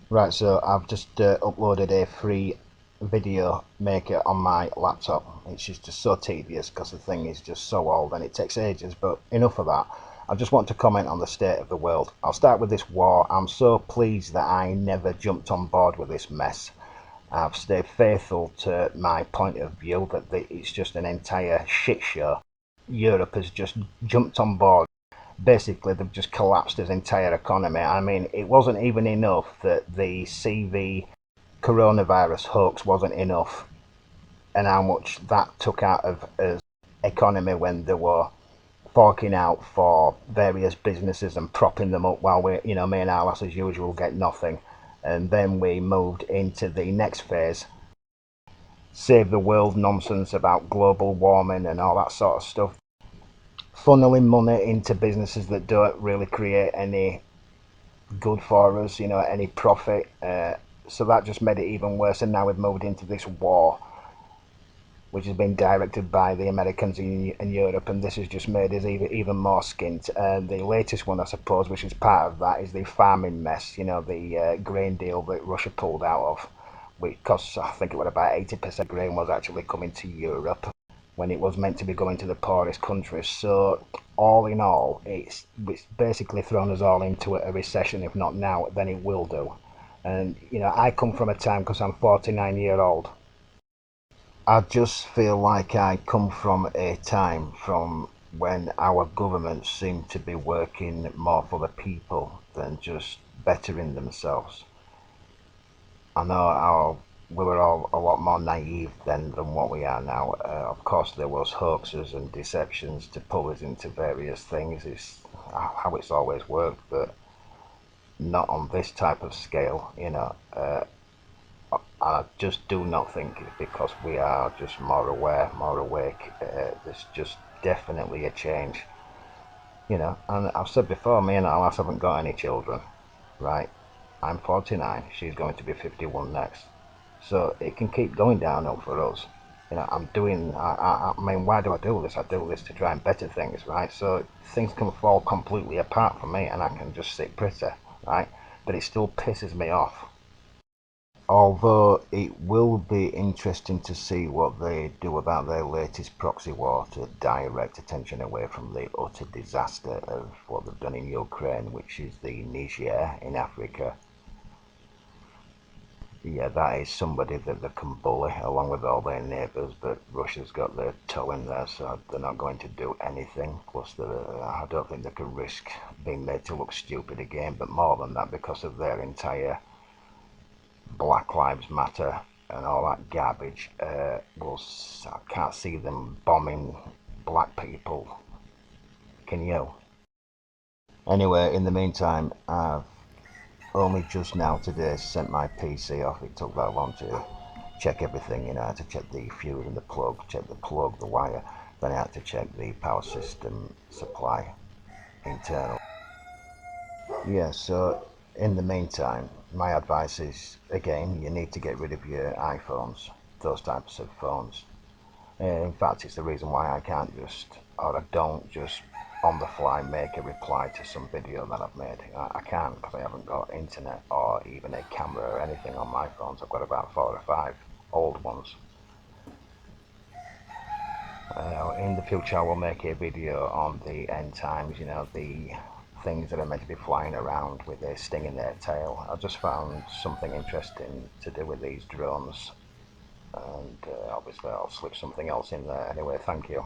Right, so I've just uploaded a free video maker on my laptop. It's just so tedious because the thing is just so old and it takes ages, but enough of that. I just want to comment on the state of the world. I'll start with this war. I'm so pleased that I never jumped on board with this mess. I've stayed faithful to my point of view that it's just an entire shit show. Europe has just jumped on board. Basically, they've just collapsed his entire economy. I mean, it wasn't even enough that the CV coronavirus hoax wasn't enough, and how much that took out of his economy when they were forking out for various businesses and propping them up while me and our as usual get nothing. And then we moved into the next phase, save the world nonsense about global warming and all that sort of stuff, funneling money into businesses that don't really create any good for us, any profit. So that just made it even worse. And now we've moved into this war, which has been directed by the Americans in Europe, and this has just made us even more skint. The latest one, I suppose, which is part of that, is the farming mess. The grain deal that Russia pulled out of, because I think it was about 80% grain was actually coming to Europe when it was meant to be going to the poorest countries. So all in all, it's basically thrown us all into a recession. If not now, then it will do. And I come from a time, because I'm 49-year old. I just feel like I come from a time from when our governments seem to be working more for the people than just bettering themselves. I know we were all a lot more naive then than what we are now. Of course, there was hoaxes and deceptions to pull us into various things. It's how it's always worked, but not on this type of scale. I just do not think it's because we are just more aware, more awake. There's just definitely a change. And I've said before, me and Alice haven't got any children, right? I'm 49, she's going to be 51 next. So it can keep going downhill for us. I mean, why do I do this? I do this to try and better things, right? So things can fall completely apart for me and I can just sit pretty, right? But it still pisses me off. Although it will be interesting to see what they do about their latest proxy war to direct attention away from the utter disaster of what they've done in Ukraine, which is the Niger in Africa. Yeah, that is somebody that they can bully along with all their neighbours, but Russia's got their toe in there, so they're not going to do anything. Plus, I don't think they could risk being made to look stupid again, but more than that, because of their entire Black Lives Matter and all that garbage, I can't see them bombing black people. Can you? Anyway, in the meantime, I've only just now today sent my PC off. It took that long to check everything. I had to check the fuse and the plug, check the plug, the wire. Then I had to check the power system supply internal. Yeah, so in the meantime, my advice is, again, you need to get rid of your iPhones, those types of phones. In fact, it's the reason why I can't just, or I don't just on the fly make a reply to some video that I've made. I can't because I haven't got internet or even a camera or anything on my phones. I've got about 4 or 5 old ones. In the future I will make a video on the end times, the things that are meant to be flying around with a sting in their tail. I just found something interesting to do with these drones, and obviously I'll slip something else in there. Anyway, thank you.